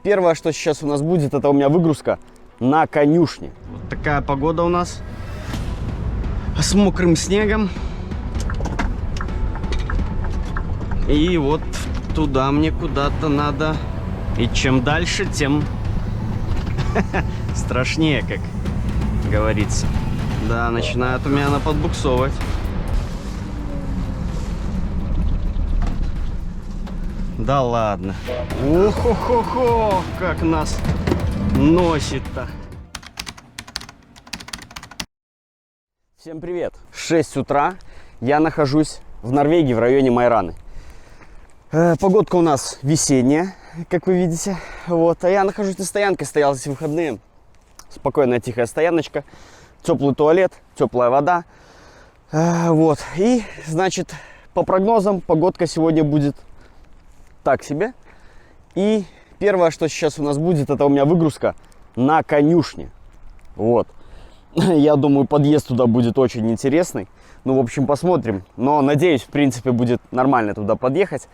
Первое, что сейчас у нас будет, это у меня выгрузка на конюшне. Вот такая погода у нас с мокрым снегом. И вот туда мне куда-то надо. И чем дальше, тем страшнее, как говорится. Да, начинает у меня она подбуксовывать. Да ладно. Ох-хо-хо-хо, как нас носит-то. Всем привет. 6 утра. Я нахожусь в Норвегии, в районе Майраны. Погодка у нас весенняя, как вы видите. Вот. А я нахожусь на стоянке, стоял здесь выходные. Спокойная, тихая стояночка. Теплый туалет, теплая вода. Вот. И, значит, по прогнозам, погодка сегодня будет так себе. И первое, что сейчас у нас будет, это у меня выгрузка на конюшне. Вот. Я думаю, подъезд туда будет очень интересный. Ну, в общем, посмотрим. Но, надеюсь, в принципе, будет нормально туда подъехать.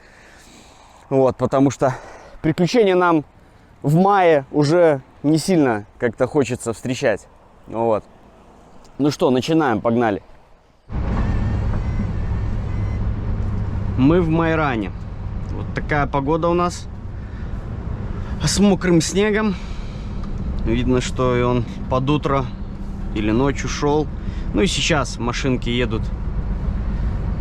Вот, потому что приключения нам в мае уже не сильно как-то хочется встречать. Вот. Ну что, начинаем, погнали. Мы в Майране. Вот такая погода у нас. С мокрым снегом. Видно, что и он под утро или ночью шел. Ну и сейчас машинки едут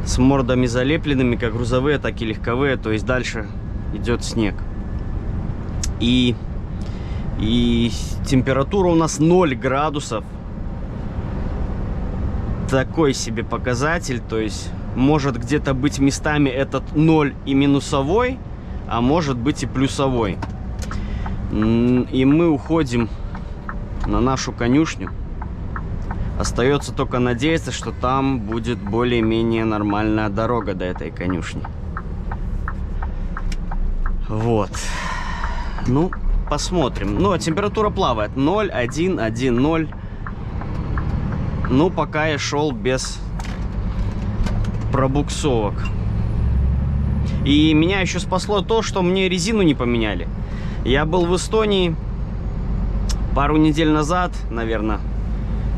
с мордами залепленными, как грузовые, так и легковые. То есть дальше идет снег. И температура у нас 0 градусов. Такой себе показатель. То есть может где-то быть местами этот 0 и минусовой, а может быть и плюсовой. И мы уходим на нашу конюшню. Остается только надеяться, что там будет более-менее нормальная дорога до этой конюшни. Вот. Ну, посмотрим. Но температура плавает. 0, 1, 1, 0. Ну, пока я шел без пробуксовок. И меня еще спасло то, что мне резину не поменяли. Я был в Эстонии пару недель назад, наверное.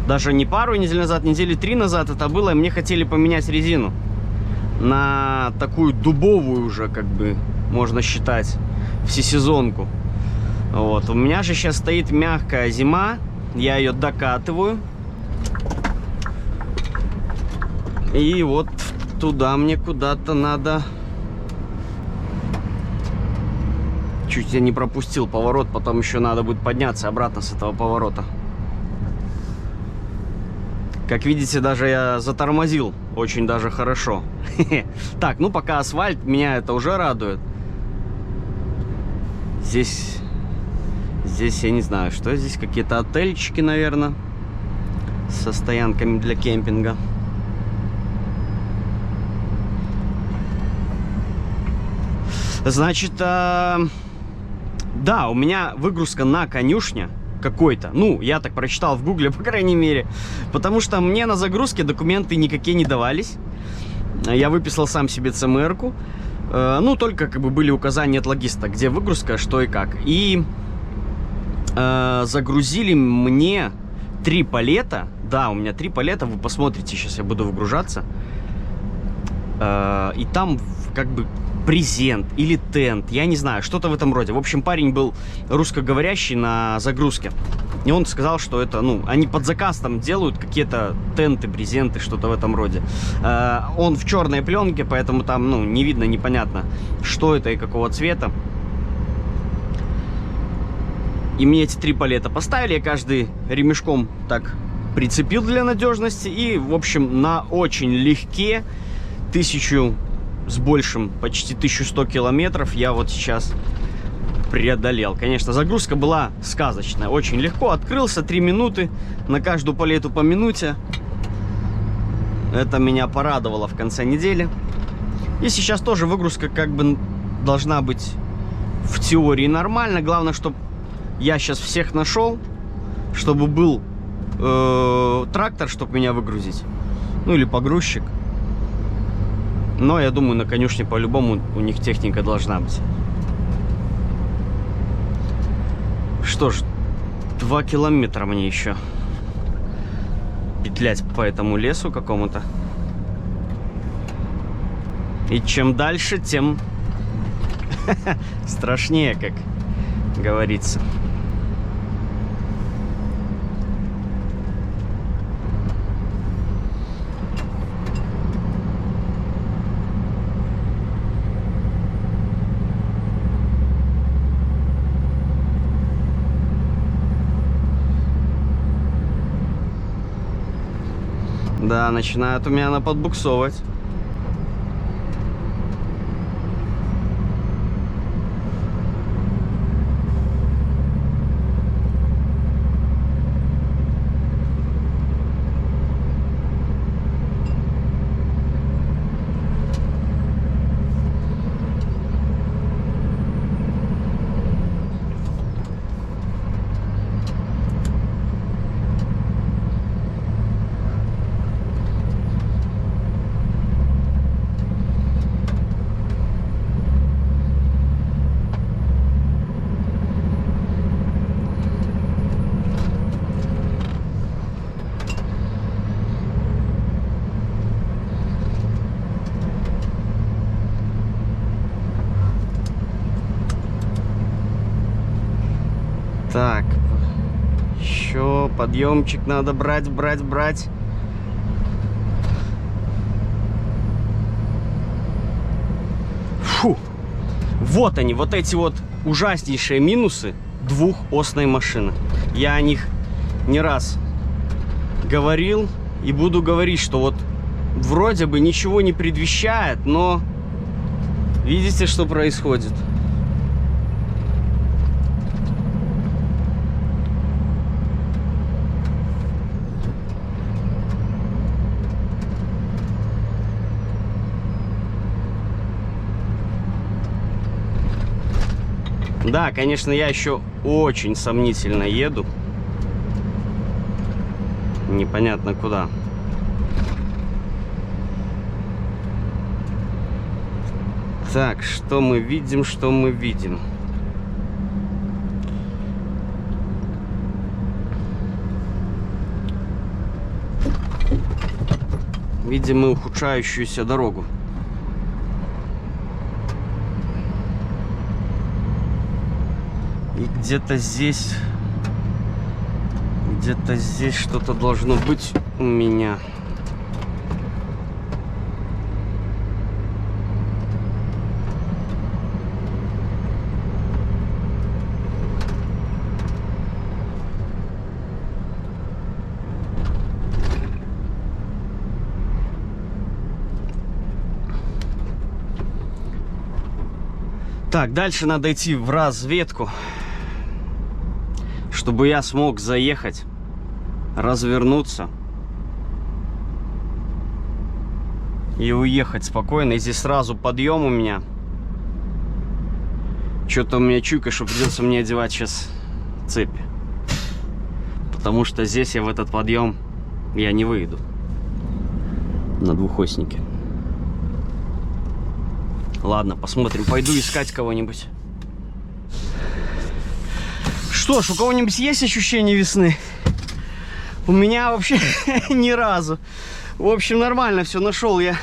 Даже не пару недель назад, недели 3 назад это было. И мне хотели поменять резину на такую дубовую уже, как бы, можно считать, всесезонку. Вот. У меня же сейчас стоит мягкая зима. Я ее докатываю. И вот туда мне куда-то надо. Чуть я не пропустил поворот. Потом еще надо будет подняться обратно с этого поворота. Как видите, даже я затормозил очень даже хорошо. Так, ну пока асфальт, меня это уже радует. Здесь я не знаю, что здесь. Какие-то отельчики, наверное, со стоянками для кемпинга. Значит, да, у меня выгрузка на конюшне какой-то. Ну, я так прочитал в гугле, по крайней мере. Потому что мне на загрузке документы никакие не давались. Я выписал сам себе ЦМР-ку. Ну, только как бы были указания от логиста, где выгрузка, что и как. И загрузили мне 3 палета. Да, у меня 3 палета. Вы посмотрите, сейчас я буду выгружаться. И там как бы презент или тент, я не знаю, что-то в этом роде. В общем, парень был русскоговорящий на загрузке. И он сказал, что это, ну, они под заказ там делают какие-то тенты, презенты, что-то в этом роде. Он в черной пленке, поэтому там, ну, не видно, непонятно, что это и какого цвета. И мне эти 3 палета поставили, я каждый ремешком так прицепил для надежности. И, в общем, на очень легке 1000 с большим, почти 1100 километров я вот сейчас преодолел. Конечно, загрузка была сказочная, очень легко. Открылся 3 минуты, на каждую палету по минуте. Это меня порадовало в конце недели. И сейчас тоже выгрузка как бы должна быть в теории нормально. Главное, чтобы я сейчас всех нашел, чтобы был трактор, чтобы меня выгрузить. Ну или погрузчик. Но я думаю, на конюшне по-любому у них техника должна быть. что ж, 2 километра мне еще петлять по этому лесу какому-то. И чем дальше, тем страшнее, как говорится. Да, начинает у меня она подбуксовывать. Так, еще подъемчик надо брать. Фу! Вот они, вот эти вот ужаснейшие минусы двухосной машины. Я о них не раз говорил и буду говорить, что вот вроде бы ничего не предвещает, но видите, что происходит? Да, конечно, я еще очень сомнительно еду. Непонятно куда. Так, что мы видим, что мы видим? Видим мы ухудшающуюся дорогу. И где-то здесь что-то должно быть у меня. Так, дальше надо идти в разведку, чтобы я смог заехать, развернуться и уехать спокойно. И здесь сразу подъем у меня. Что-то у меня чуйка, что придется мне одевать сейчас цепи. Потому что здесь я в этот подъем я не выйду на двухоснике. Ладно, посмотрим. Пойду искать кого-нибудь. Что ж, у кого-нибудь есть ощущение весны? У меня вообще ни разу. В общем, нормально все. Нашел я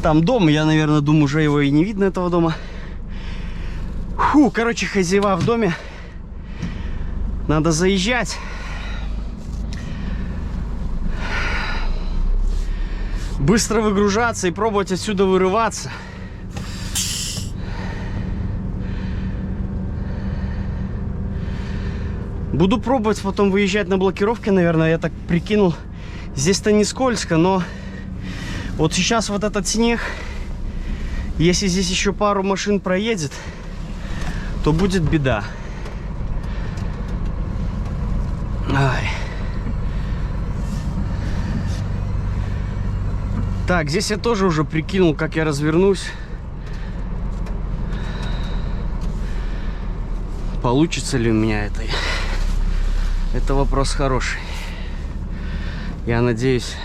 там дом. Я, наверное, думаю, уже его и не видно, этого дома. Фу, короче, хозяева в доме. Надо заезжать. Быстро выгружаться и пробовать отсюда вырываться. Буду пробовать потом выезжать на блокировке, наверное. Я так прикинул. Здесь-то не скользко, но вот сейчас вот этот снег, если здесь еще пару машин проедет, то будет беда. Ай. Так, здесь я тоже уже прикинул, как я развернусь. Получится ли у меня это? Это вопрос хороший. Я надеюсь,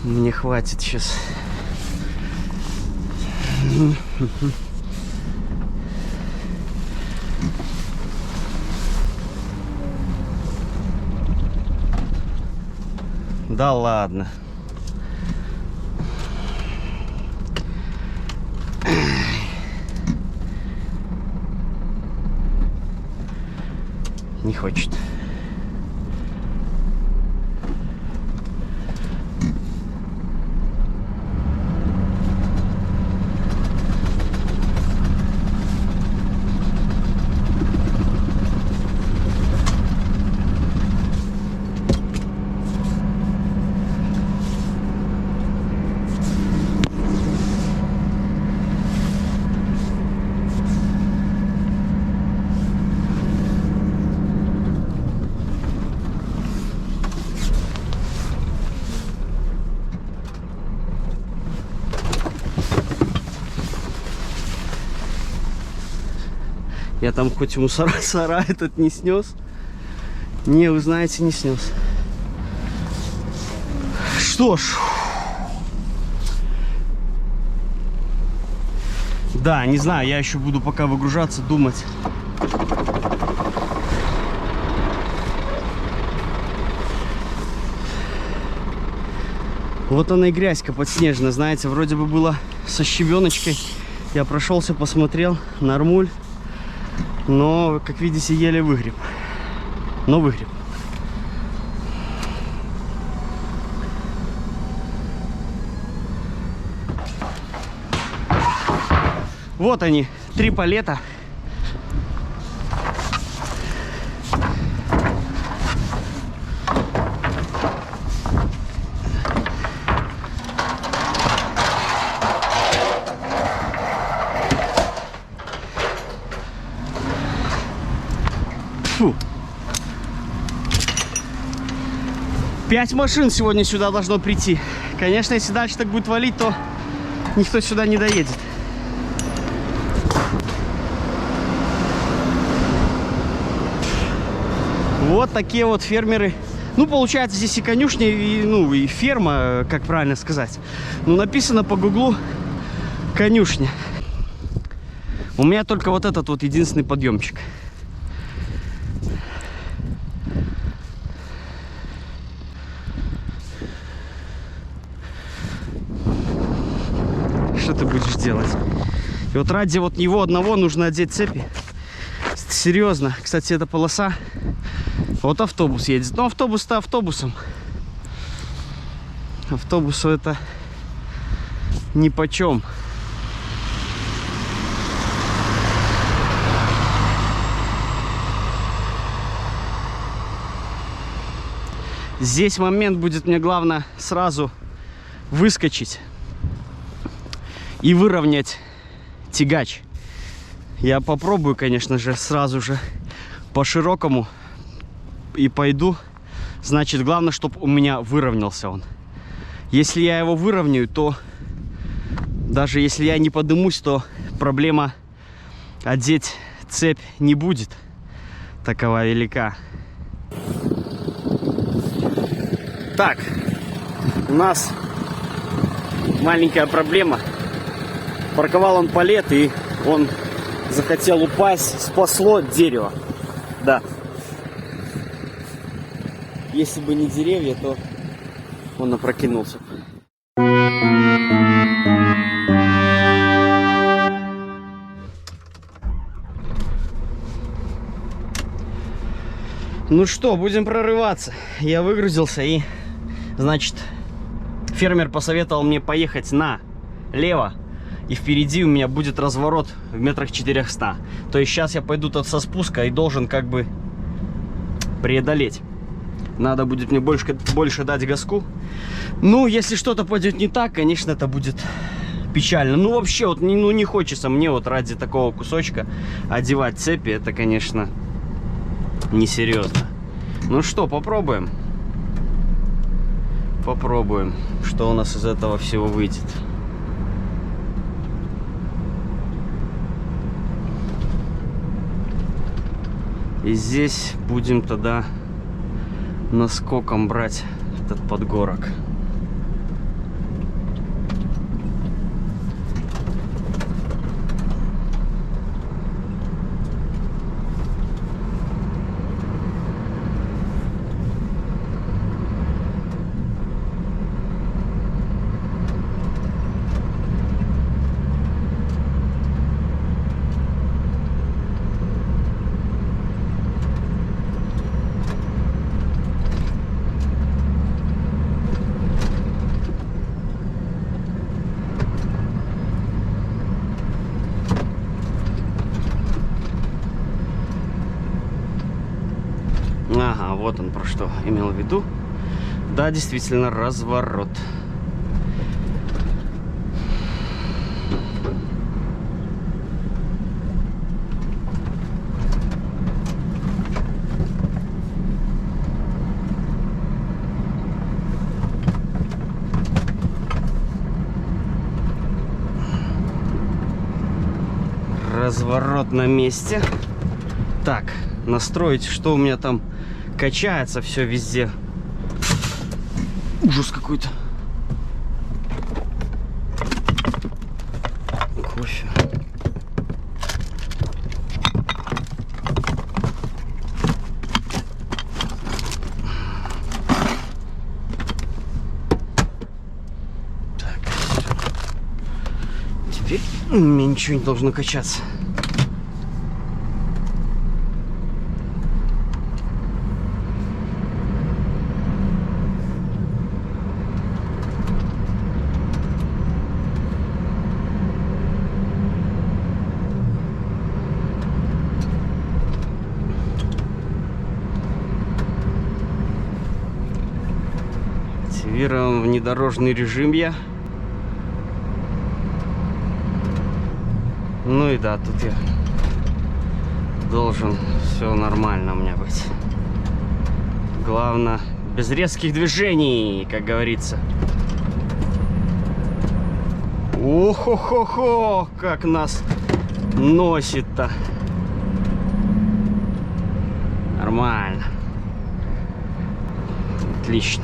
мне хватит сейчас. Да ладно. Не хочет. Я там хоть мусора этот не снес. Не, вы знаете, не снес. Что ж. Да, не знаю, я еще буду пока выгружаться, думать. Вот она и грязька подснежная, знаете, вроде бы было со щебеночкой. Я прошелся, посмотрел, нормуль. Но, как видите, еле выгреб. Но выгреб. Вот они, 3 палета. Фу. 5 машин сегодня сюда должно прийти. Конечно, если дальше так будет валить, то никто сюда не доедет. Вот такие вот фермеры. Ну, получается, здесь и конюшня, и ферма, как правильно сказать. Ну, написано по гуглу конюшня. У меня только вот этот вот единственный подъемчик. Что ты будешь делать? И вот ради вот него одного нужно одеть цепи. Серьезно. Кстати, эта полоса. Вот автобус едет. Но автобус-то автобусом. Автобусу это нипочем. Здесь момент будет, мне главное сразу выскочить и выровнять тягач. Я попробую, конечно же, сразу же по широкому и пойду. Значит, главное, чтобы у меня выровнялся он. Если я его выровняю, то даже если я не подымусь, то проблема одеть цепь не будет такова велика. Так, у нас маленькая проблема. Парковал он палет, и он захотел упасть. Спасло дерево. Да. Если бы не деревья, то он опрокинулся. Ну что, будем прорываться. Я выгрузился и, значит, фермер посоветовал мне поехать налево. И впереди у меня будет разворот в метрах 400. То есть сейчас я пойду тут со спуска и должен как бы преодолеть. Надо будет мне больше дать газку. Ну, если что-то пойдет не так, конечно, это будет печально. Ну, вообще, вот не хочется мне вот ради такого кусочка одевать цепи. Это, конечно, несерьезно. Ну что, попробуем. Попробуем, что у нас из этого всего выйдет. И здесь будем тогда наскоком брать этот подгорок. Ага, вот он про что имел в виду. Да, действительно, разворот. Разворот на месте. Так, настроить, что у меня там качается все везде. Ужас какой-то. Кофе. Так, теперь мне ничего не должно качаться. Активирован внедорожный режим я. Ну и да, тут я должен все нормально у меня быть. Главное, без резких движений, как говорится. Ох-хо-хо-хо, как нас носит-то. Нормально. Отлично.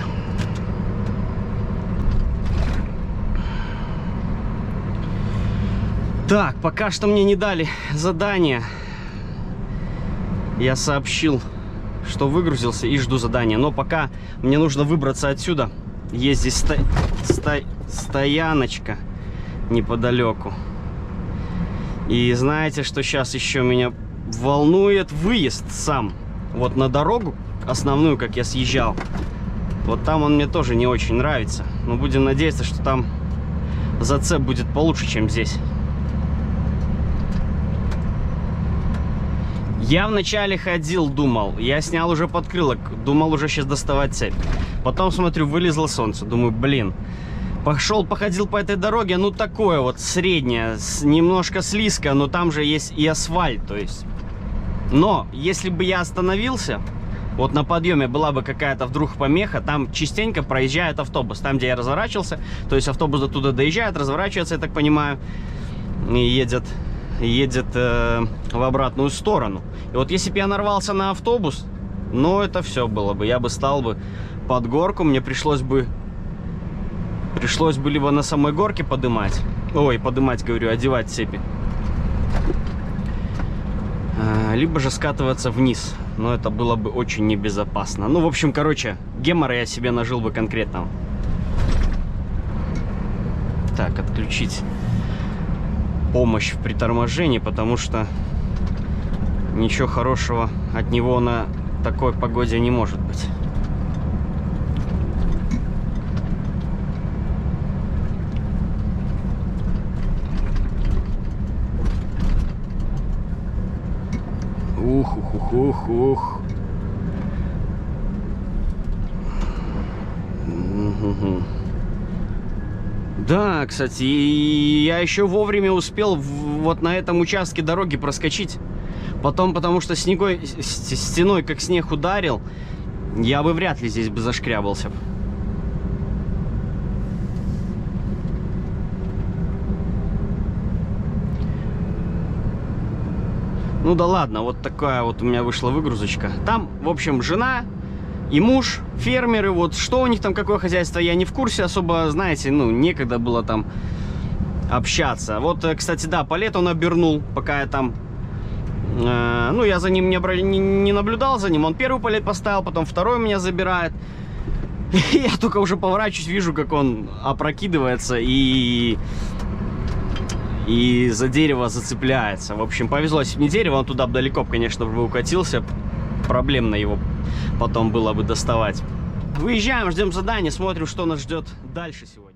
Так, пока что мне не дали задание. Я сообщил, что выгрузился и жду задания. Но пока мне нужно выбраться отсюда. Есть здесь стояночка неподалеку. И знаете, что сейчас еще меня волнует? Выезд сам. Вот на дорогу основную, как я съезжал. Вот там он мне тоже не очень нравится. Но будем надеяться, что там зацеп будет получше, чем здесь. Я вначале ходил, думал, я снял уже подкрылок, думал уже сейчас доставать цепь. Потом смотрю, вылезло солнце, думаю, блин. Походил по этой дороге, ну такое вот среднее, немножко слизко, но там же есть и асфальт, то есть. Но если бы я остановился, вот на подъеме была бы какая-то вдруг помеха, там частенько проезжает автобус, там где я разворачивался, то есть автобус до туда доезжает, разворачивается, я так понимаю, и едет в обратную сторону. И вот если бы я нарвался на автобус, ну это все было бы. Я бы стал бы под горку, мне пришлось бы либо на самой горке подымать, говорю, одевать цепи, либо же скатываться вниз. Но это было бы очень небезопасно. Ну, в общем, короче, гемора я себе нажил бы конкретно. Так, отключить помощь в приторможении, потому что ничего хорошего от него на такой погоде не может быть. Ух. Да, кстати, я еще вовремя успел вот на этом участке дороги проскочить. Потом, потому что стеной как снег ударил, я бы вряд ли здесь бы зашкрябался. Ну да ладно, вот такая вот у меня вышла выгрузочка. Там, в общем, жена и муж, фермеры, вот что у них там, какое хозяйство, я не в курсе особо, знаете, ну, некогда было там общаться. Вот, кстати, да, палет он обернул, пока я там, ну, я за ним не наблюдал, за ним. Он первый палет поставил, потом второй меня забирает. Я только уже поворачиваюсь, вижу, как он опрокидывается и за дерево зацепляется. В общем, повезло, если бы не дерево, он туда бы далеко, конечно, бы укатился. Проблемно его потом было бы доставать. Выезжаем, ждем задания, смотрим, что нас ждет дальше сегодня.